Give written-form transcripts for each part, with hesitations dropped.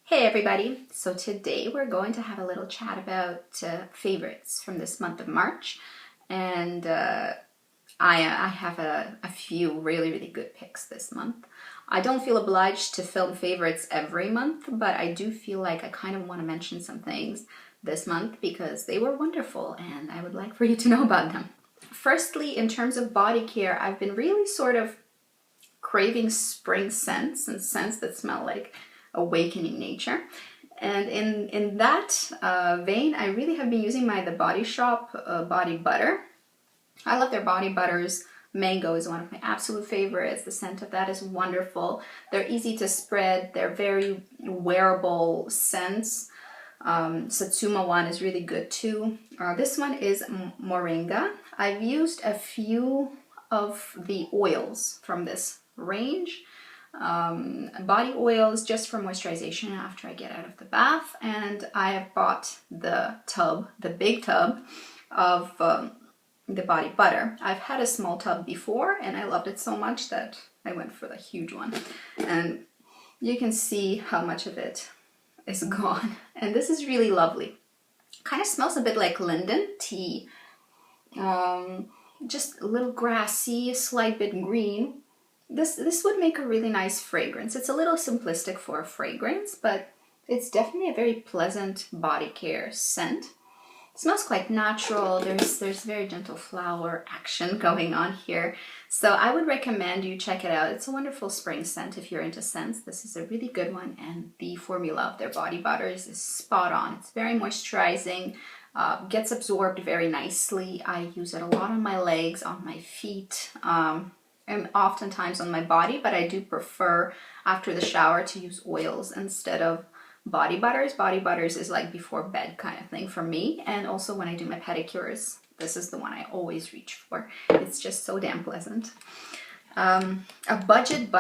Hey everybody! So today we're going to have a little chat about favorites from this month of March, and I have a few really good picks this month. I don't feel obliged to film favorites every month, but I do feel like I kind of want to mention some things this month because they were wonderful and I would like for you to know about them. Firstly, in terms of body care, I've been really sort of craving spring scents and scents that smell like awakening nature. And in that vein, I really have been using The Body Shop body butter. I love their body butters. Mango is one of my absolute favorites. The scent of that is wonderful. They're easy to spread. They're very wearable scents. Satsuma one is really good too. This one is Moringa. I've used a few of the oils from this range. Body oils just for moisturization after I get out of the bath, and I have bought the big tub of the body butter. I've had a small tub before and I loved it so much that I went for the huge one, and you can see how much of it is gone, and this is really lovely. Kind of smells a bit like linden tea, just a little grassy, a slight bit green. This would make a really nice fragrance. It's a little simplistic for a fragrance, but it's definitely a very pleasant body care scent. It smells quite natural. There's very gentle flower action going on here. So I would recommend you check it out. It's a wonderful spring scent if you're into scents. This is a really good one, and the formula of their body butters is spot on. It's very moisturizing, gets absorbed very nicely. I use it a lot on my legs, on my feet, and oftentimes on my body, but I do prefer after the shower to use oils instead of body butters. Body butters is like before bed kind of thing for me, and also when I do my pedicures, this is the one I always reach for. It's just so damn pleasant. A budget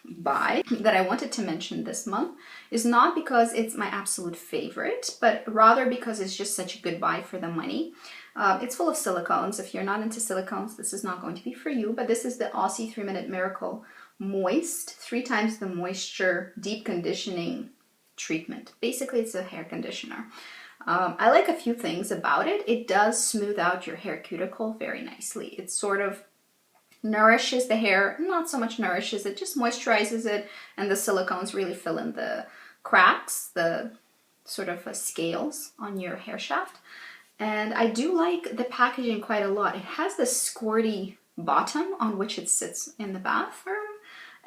buy that I wanted to mention this month is not because it's my absolute favorite, but rather because it's just such a good buy for the money. It's full of silicones. If you're not into silicones, this is not going to be for you, but this is the Aussie 3-Minute Miracle Moist 3 times the moisture deep conditioning treatment. Basically, it's a hair conditioner. I like a few things about it. It does smooth out your hair cuticle very nicely. It sort of nourishes the hair, not so much nourishes it, just moisturizes it, and the silicones really fill in the cracks, the sort of scales on your hair shaft. And I do like the packaging quite a lot. It has this squirty bottom on which it sits in the bathroom,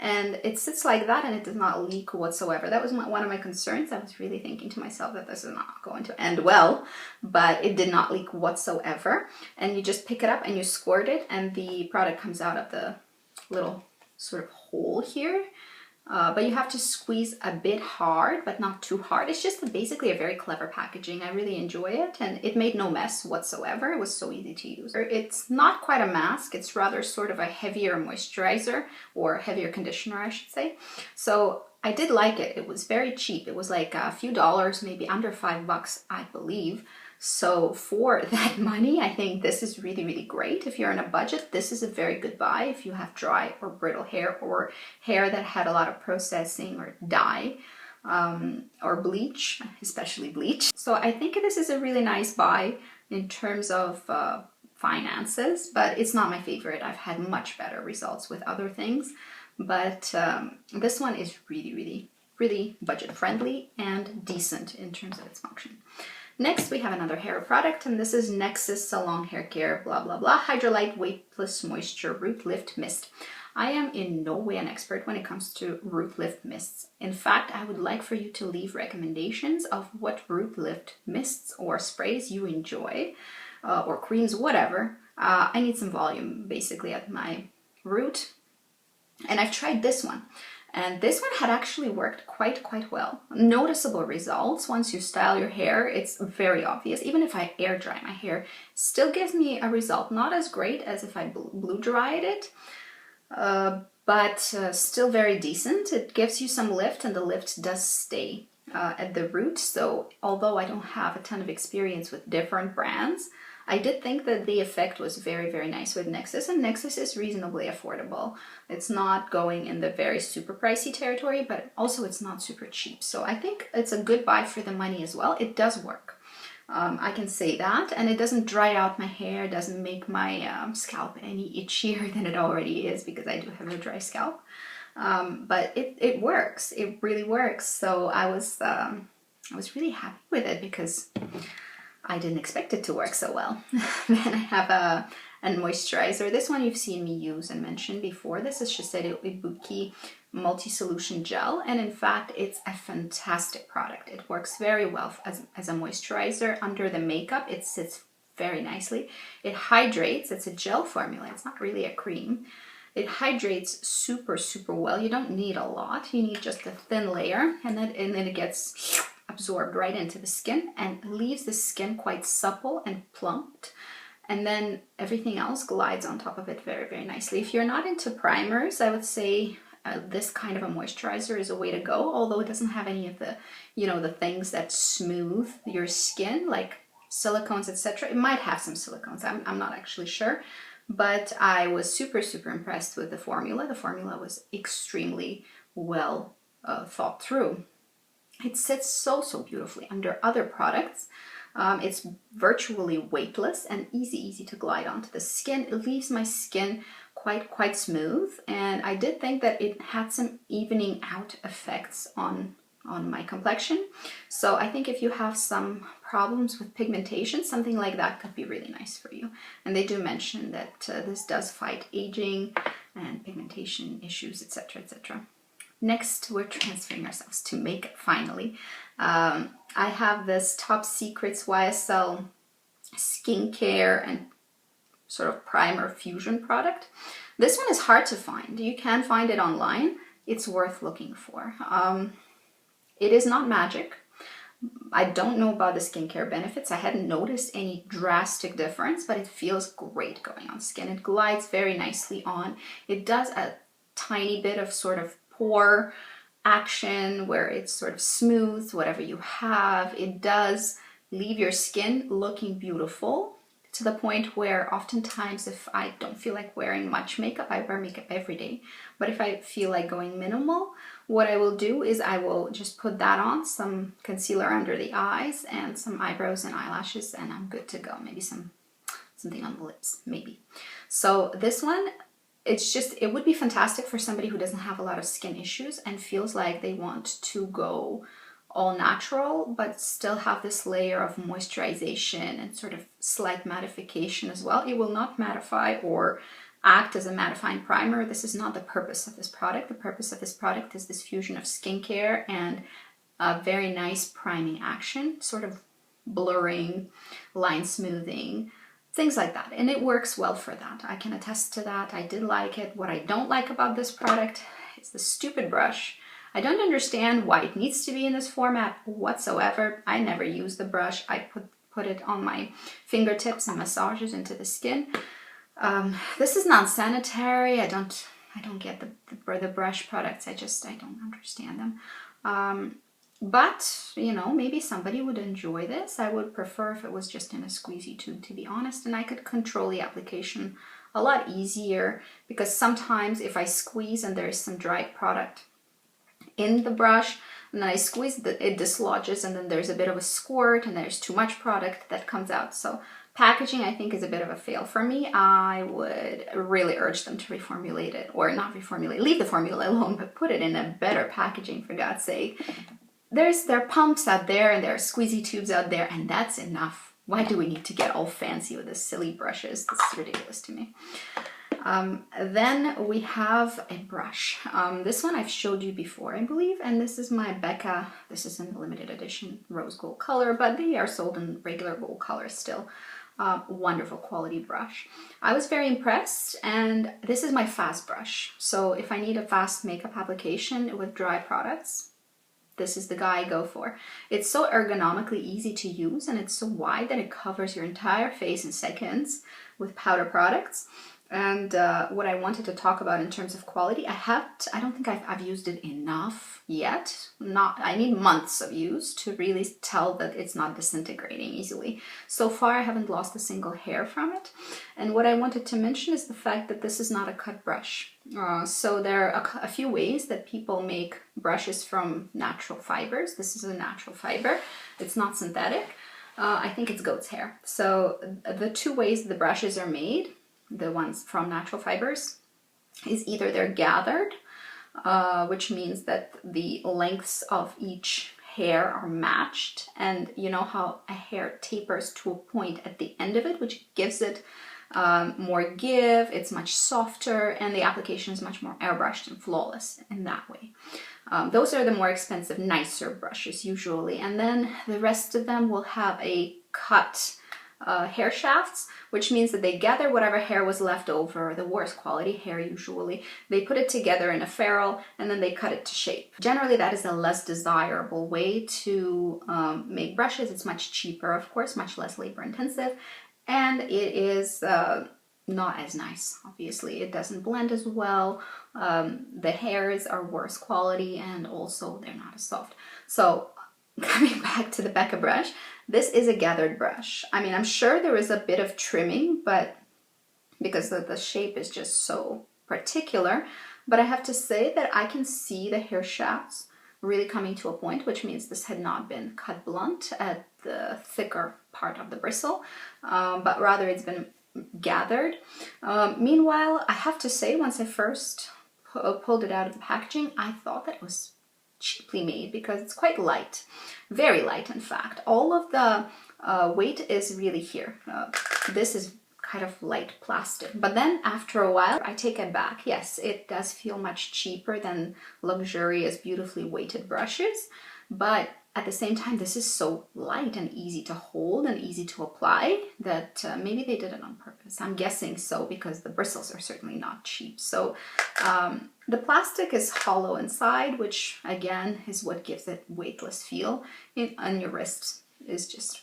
and it sits like that and it does not leak whatsoever. That was one of my concerns. I was really thinking to myself that this is not going to end well, but it did not leak whatsoever. And you just pick it up and you squirt it, and the product comes out of the little sort of hole here. But you have to squeeze a bit hard, but not too hard. It's just basically a very clever packaging. I really enjoy it, and it made no mess whatsoever. It was so easy to use. It's not quite a mask. It's rather sort of a heavier moisturizer, or heavier conditioner, I should say. So I did like it. It was very cheap. It was like a few dollars, maybe under $5, I believe. So for that money, I think this is really great. If you're on a budget, this is a very good buy if you have dry or brittle hair, or hair that had a lot of processing or dye, or bleach, especially bleach. So I think this is a really nice buy in terms of finances, but it's not my favorite. I've had much better results with other things, but this one is really budget friendly and decent in terms of its function. Next, we have another hair product, and this is Nexus Salon Hair Care blah blah blah Hydrolite Weightless Moisture Root Lift Mist. I am in no way an expert when it comes to root lift mists. In fact, I would like for you to leave recommendations of what root lift mists or sprays you enjoy, or creams, whatever. I need some volume basically at my root, and I've tried this one. And this one had actually worked quite well. Noticeable results once you style your hair. It's very obvious. Even if I air dry my hair, still gives me a result. Not as great as if I blow dried it, but still very decent. It gives you some lift, and the lift does stay at the root. So although I don't have a ton of experience with different brands, I did think that the effect was very, very nice with NYX, and NYX is reasonably affordable. It's not going in the very super pricey territory, but also it's not super cheap. So I think it's a good buy for the money as well. It does work. I can say that, and it doesn't dry out my hair, doesn't make my scalp any itchier than it already is, because I do have a dry scalp. But it works. It really works. So I was really happy with it because I didn't expect it to work so well. Then I have a moisturizer. This one you've seen me use and mention before. This is Shiseido Ibuki multi-solution gel, and in fact it's a fantastic product. It works very well as a moisturizer. Under the makeup it sits very nicely. It hydrates. It's a gel formula, it's not really a cream. It hydrates super, super well. You don't need a lot, you need just a thin layer, and then it gets absorbed right into the skin and leaves the skin quite supple and plumped. And then everything else glides on top of it very, very nicely. If you're not into primers, I would say this kind of a moisturizer is a way to go, although it doesn't have any of the, the things that smooth your skin, like silicones, etc. It might have some silicones, I'm not actually sure, but I was super, super impressed with the formula. The formula was extremely well thought through. It sits so, so beautifully under other products. It's virtually weightless and easy to glide onto the skin. It leaves my skin quite smooth, and I did think that it had some evening out effects on my complexion. So I think if you have some problems with pigmentation, something like that could be really nice for you. And they do mention that this does fight aging and pigmentation issues, etc., etc. Next, we're transferring ourselves to makeup finally. I have this Top Secrets YSL skincare and sort of primer fusion product. This one is hard to find. You can find it online. It's worth looking for. It is not magic. I don't know about the skincare benefits. I hadn't noticed any drastic difference, but it feels great going on skin. It glides very nicely on. It does a tiny bit of sort of pore action where it's sort of smooths whatever you have. It does leave your skin looking beautiful, to the point where oftentimes if I don't feel like wearing much makeup, I wear makeup every day, but if I feel like going minimal, what I will do is I will just put that on, some concealer under the eyes and some eyebrows and eyelashes, and I'm good to go. Maybe something on the lips, maybe. So this one, it would be fantastic for somebody who doesn't have a lot of skin issues and feels like they want to go all natural, but still have this layer of moisturization and sort of slight mattification as well. It will not mattify or act as a mattifying primer. This is not the purpose of this product. The purpose of this product is this fusion of skincare and a very nice priming action, sort of blurring, line smoothing, things like that. And it works well for that. I can attest to that. I did like it. What I don't like about this product is the stupid brush. I don't understand why it needs to be in this format whatsoever. I never use the brush. I put it on my fingertips and massages into the skin. This is non-sanitary. I don't get the brush products. I don't understand them. But, maybe somebody would enjoy this. I would prefer if it was just in a squeezy tube, to be honest, and I could control the application a lot easier, because sometimes if I squeeze and there's some dried product in the brush, and then I squeeze it dislodges, and then there's a bit of a squirt and there's too much product that comes out. So packaging, I think, is a bit of a fail for me. I would really urge them to reformulate it, or not reformulate, leave the formula alone, but put it in a better packaging, for God's sake. There are pumps out there and there are squeezy tubes out there, and that's enough. Why do we need to get all fancy with the silly brushes? This is ridiculous to me. Then we have a brush. This one I've showed you before, I believe, and this is my Becca. This is in the limited edition rose gold color, but they are sold in regular gold color still. Wonderful quality brush. I was very impressed, and this is my fast brush. So if I need a fast makeup application with dry products, this is the guy I go for. It's so ergonomically easy to use, and it's so wide that it covers your entire face in seconds with powder products. And what I wanted to talk about in terms of quality, I don't think I've used it enough yet. I need months of use to really tell that it's not disintegrating easily. So far, I haven't lost a single hair from it. And what I wanted to mention is the fact that this is not a cut brush. So there are a few ways that people make brushes from natural fibers. This is a natural fiber. It's not synthetic. I think it's goat's hair. So the two ways the brushes are made, the ones from natural fibers, is either they're gathered, which means that the lengths of each hair are matched, and you know how a hair tapers to a point at the end of it, which gives it more give, it's much softer, and the application is much more airbrushed and flawless in that way. Those are the more expensive, nicer brushes usually, and then the rest of them will have a cut hair shafts, which means that they gather whatever hair was left over, the worst quality hair usually, they put it together in a ferrule, and then they cut it to shape. Generally, that is a less desirable way to make brushes. It's much cheaper, of course, much less labor intensive, and it is not as nice, obviously. It doesn't blend as well, the hairs are worse quality, and also they're not as soft. So coming back to the Becca brush, this is a gathered brush. I mean, I'm sure there is a bit of trimming, but because the shape is just so particular, but I have to say that I can see the hair shafts really coming to a point, which means this had not been cut blunt at the thicker part of the bristle, but rather it's been gathered. Meanwhile, I have to say, once I first pulled it out of the packaging, I thought that it was cheaply made because it's quite light, very light in fact. All of the weight is really here. This is kind of light plastic, but then after a while I take it back. Yes, it does feel much cheaper than luxurious, beautifully weighted brushes, but at the same time this is so light and easy to hold and easy to apply that maybe they did it on purpose. I'm guessing so, because the bristles are certainly not cheap. So the plastic is hollow inside, which again is what gives it weightless feel. On your wrist is just,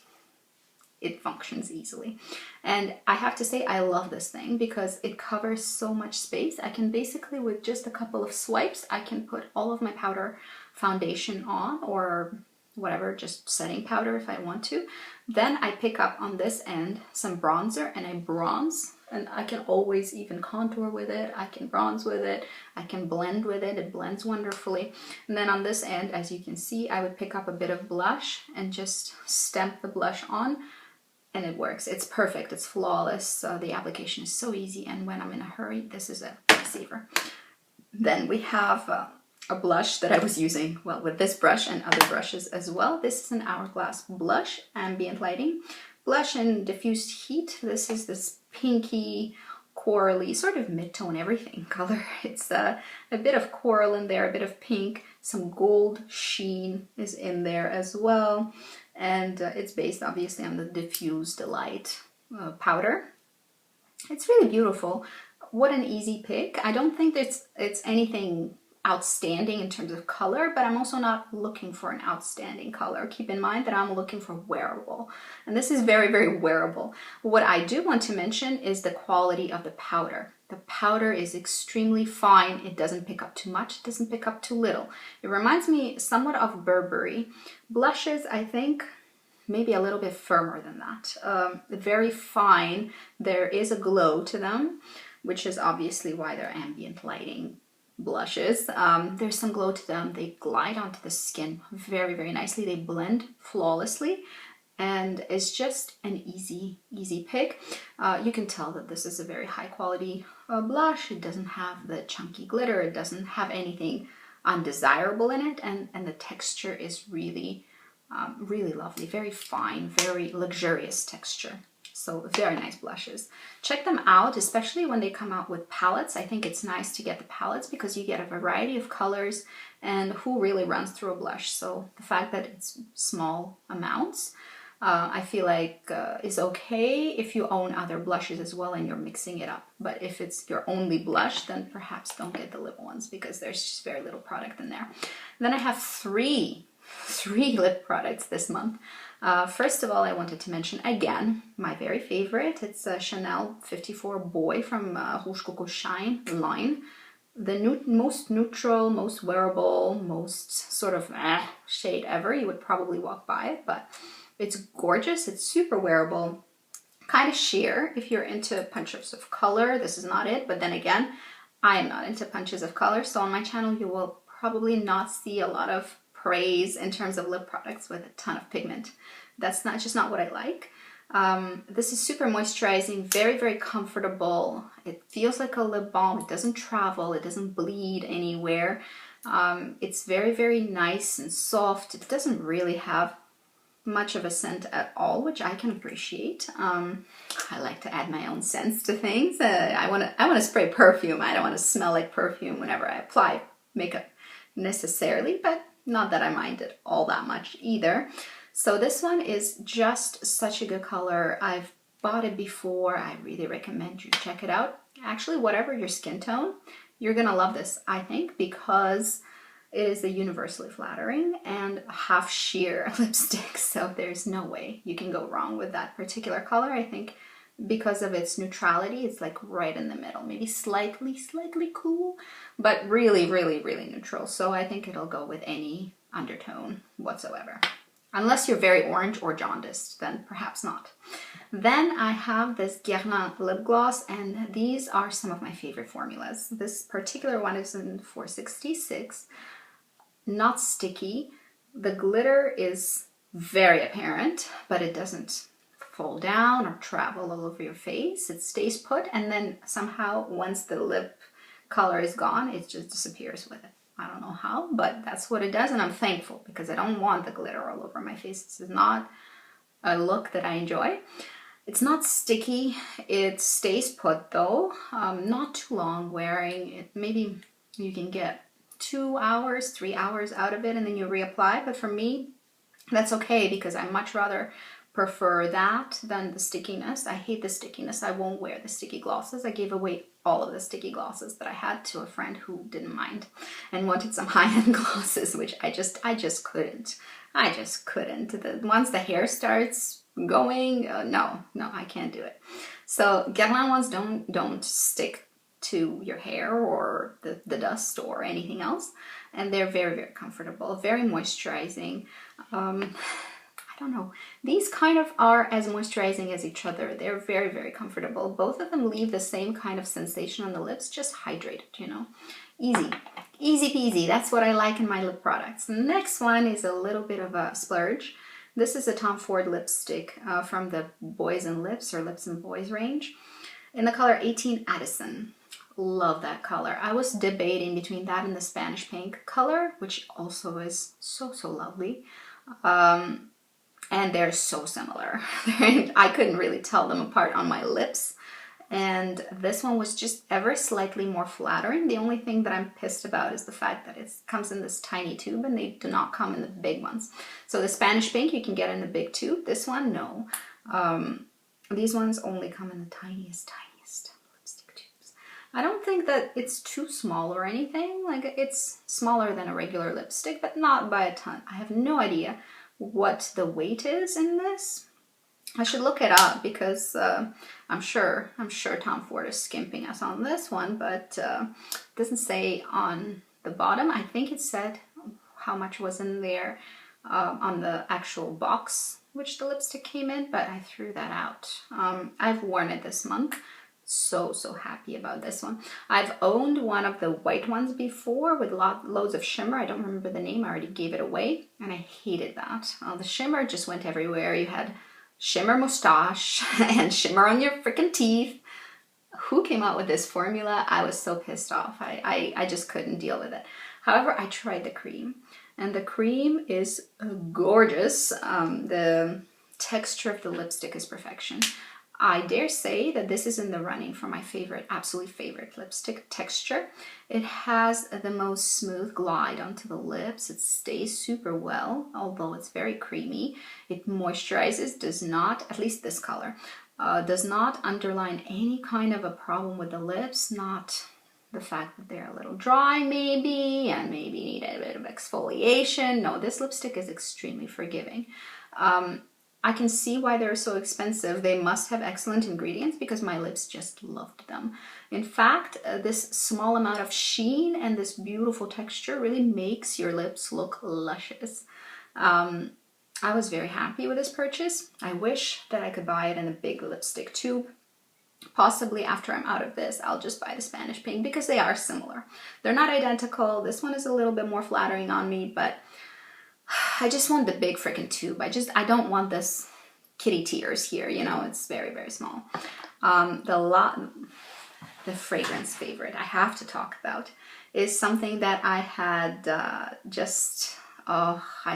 it functions easily. And I have to say, I love this thing because it covers so much space. I can basically, with just a couple of swipes, I can put all of my powder foundation on, or whatever, just setting powder if I want to. Then I pick up on this end some bronzer and I bronze, and I can always even contour with it, I can bronze with it, I can blend with it, it blends wonderfully. And then on this end, as you can see, I would pick up a bit of blush and just stamp the blush on, and it works. It's perfect, it's flawless, the application is so easy, and when I'm in a hurry, this is a saver. Then we have a blush that I was using, well, with this brush and other brushes as well. This is an Hourglass blush, ambient lighting. Blush in diffused heat. This is this pinky, corally, sort of mid-tone everything color. It's a bit of coral in there, a bit of pink, some gold sheen is in there as well. And it's based obviously on the diffused light powder. It's really beautiful. What an easy pick. I don't think it's anything outstanding in terms of color, but I'm also not looking for an outstanding color. Keep in mind that I'm looking for wearable, and this is very, very wearable. What I do want to mention is the quality of the powder. The powder is extremely fine. It doesn't pick up too much, it doesn't pick up too little. It reminds me somewhat of Burberry. Blushes, I think, maybe a little bit firmer than that. Very fine. There is a glow to them, which is obviously why they're ambient lighting blushes. There's some glow to them. They glide onto the skin very, very nicely. They blend flawlessly, and it's just an easy pick. You can tell that this is a very high quality blush. It doesn't have the chunky glitter. It doesn't have anything undesirable in it, and the texture is really really lovely, very fine, very luxurious texture. So very nice blushes. Check them out, especially when they come out with palettes. I think it's nice to get the palettes because you get a variety of colors, and who really runs through a blush? So the fact that it's small amounts, I feel like is okay if you own other blushes as well and you're mixing it up. But if it's your only blush, then perhaps don't get the lip ones because there's just very little product in there. And then I have three lip products this month. First of all, I wanted to mention again my very favorite. It's a Chanel 54 Boy from Rouge Coco Shine line. The most neutral, most wearable, most sort of shade ever. You would probably walk by it, but it's gorgeous. It's super wearable, kind of sheer. If you're into punches of color, this is not it. But then again, I am not into punches of color, so on my channel you will probably not see a lot of praise in terms of lip products with a ton of pigment. That's just not what I like. This is super moisturizing, very, very comfortable. It feels like a lip balm. It doesn't travel. It doesn't bleed anywhere. It's very, very nice and soft. It doesn't really have much of a scent at all, which I can appreciate. I like to add my own scents to things. I want to spray perfume. I don't want to smell like perfume whenever I apply makeup necessarily, but not that I mind it all that much either. So this one is just such a good color. I've bought it before. I really recommend you check it out. Actually, whatever your skin tone, you're gonna love this, I think, because it is a universally flattering and half sheer lipstick, so there's no way you can go wrong with that particular color. I think because of its neutrality, it's like right in the middle, maybe slightly cool, but really, really, really neutral. So I think it'll go with any undertone whatsoever. Unless you're very orange or jaundiced, then perhaps not. Then I have this Guerlain lip gloss, and these are some of my favorite formulas. This particular one is in 466, not sticky. The glitter is very apparent, but it doesn't fall down or travel all over your face. It stays put, and then somehow once the lip color is gone, it just disappears with it. I don't know how, but that's what it does, and I'm thankful because I don't want the glitter all over my face. This is not a look that I enjoy. It's not sticky. It stays put though. Not too long wearing it. Maybe you can get 2 hours, 3 hours out of it and then you reapply. But for me, that's okay because I much rather prefer that than the stickiness. I hate the stickiness. I won't wear the sticky glosses. I gave away all of the sticky glosses that I had to a friend who didn't mind and wanted some high-end glosses, which I just couldn't. I just couldn't. Once the hair starts going, no, I can't do it. So Guerlain ones don't stick to your hair or the dust or anything else, and they're very, very comfortable, very moisturizing. I don't know. These kind of are as moisturizing as each other. They're very, very comfortable. Both of them leave the same kind of sensation on the lips, just hydrated, you know. Easy. Easy peasy. That's what I like in my lip products. The next one is a little bit of a splurge. This is a Tom Ford lipstick from the Boys and Lips or Lips and Boys range in the color 18 Addison. Love that color. I was debating between that and the Spanish pink color, which also is so, so lovely. And they're so similar. I couldn't really tell them apart on my lips. And this one was just ever slightly more flattering. The only thing that I'm pissed about is the fact that it comes in this tiny tube and they do not come in the big ones. So the Spanish pink you can get in the big tube. This one, no. These ones only come in the tiniest lipstick tubes. I don't think that it's too small or anything. Like, it's smaller than a regular lipstick, but not by a ton. I have no idea what the weight is in this. I should look it up because I'm sure Tom Ford is skimping us on this one, but it doesn't say on the bottom. I think it said how much was in there on the actual box which the lipstick came in, but I threw that out. I've worn it this month. So happy about this one. I've owned one of the white ones before with loads of shimmer. I don't remember the name. I already gave it away and I hated that. The shimmer just went everywhere. You had shimmer mustache and shimmer on your freaking teeth. Who came out with this formula? I was so pissed off. I just couldn't deal with it. However, I tried the cream and the cream is gorgeous. The texture of the lipstick is perfection. I dare say that this is in the running for my favorite, absolute favorite lipstick texture. It has the most smooth glide onto the lips. It stays super well, although it's very creamy. It moisturizes, does not, at least this color, does not underline any kind of a problem with the lips, not the fact that they're a little dry maybe, and maybe need a bit of exfoliation. No, this lipstick is extremely forgiving. I can see why they're so expensive. They must have excellent ingredients because my lips just loved them. In fact, this small amount of sheen and this beautiful texture really makes your lips look luscious. I was very happy with this purchase. I wish that I could buy it in a big lipstick tube. Possibly after I'm out of this, I'll just buy the Spanish pink because they are similar. They're not identical. This one is a little bit more flattering on me, but I just want the big freaking tube. I don't want this kitty tears here, you know, it's very, very small. The fragrance favorite I have to talk about is something that I had I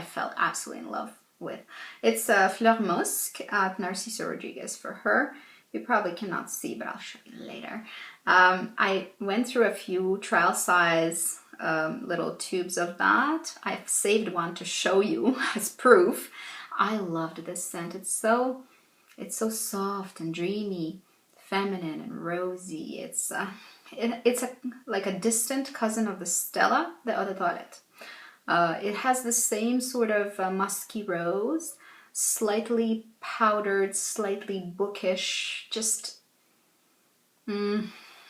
felt absolutely in love with. It's Fleur Musque at Narciso Rodriguez for her. You probably cannot see, but I'll show you later. I went through a few trial size little tubes of that. I've saved one to show you as proof. I loved this scent. It's so soft and dreamy, feminine and rosy. It's like a distant cousin of the Stella, the Eau de Toilette. It has the same sort of musky rose, slightly powdered, slightly bookish, just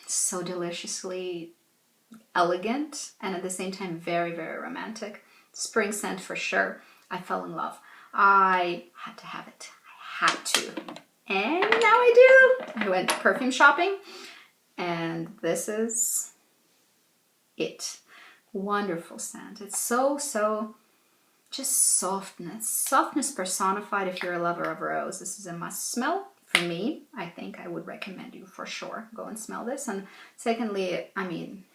so deliciously elegant and at the same time very, very romantic. Spring scent for sure. I fell in love. I had to have it. I had to. And now I do. I went perfume shopping and this is it. Wonderful scent. It's so just softness personified. If you're a lover of rose, this is a must smell for me. I think I would recommend you for sure go and smell this. And secondly, I mean,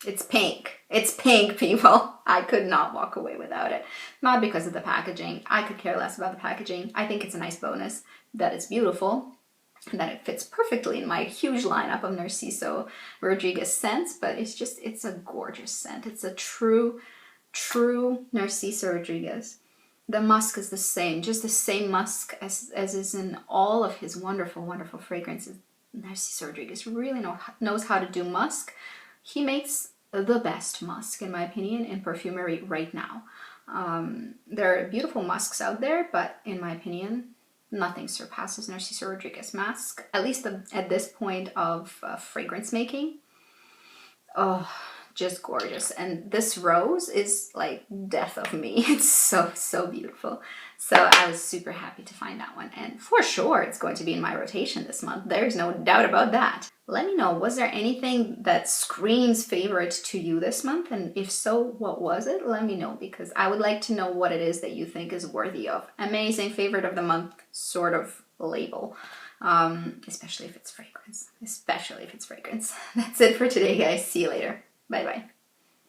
it's pink. It's pink, people. I could not walk away without it. Not because of the packaging. I could care less about the packaging. I think it's a nice bonus that it's beautiful and that it fits perfectly in my huge lineup of Narciso Rodriguez scents, but it's a gorgeous scent. It's a true Narciso Rodriguez. The musk is the same, just the same musk as is in all of his wonderful fragrances. Narciso Rodriguez really knows how to do musk. He makes the best musk, in my opinion, in perfumery right now. There are beautiful musks out there, but in my opinion, nothing surpasses Narciso Rodriguez musk, at least at this point of fragrance making. Oh, just gorgeous. And this rose is like death of me. It's so beautiful. So I was super happy to find that one. And for sure, it's going to be in my rotation this month. There's no doubt about that. Let me know, was there anything that screams favorite to you this month? And if so, what was it? Let me know, because I would like to know what it is that you think is worthy of amazing favorite of the month sort of label. Especially if it's fragrance. Especially if it's fragrance. That's it for today, guys. See you later. Bye-bye.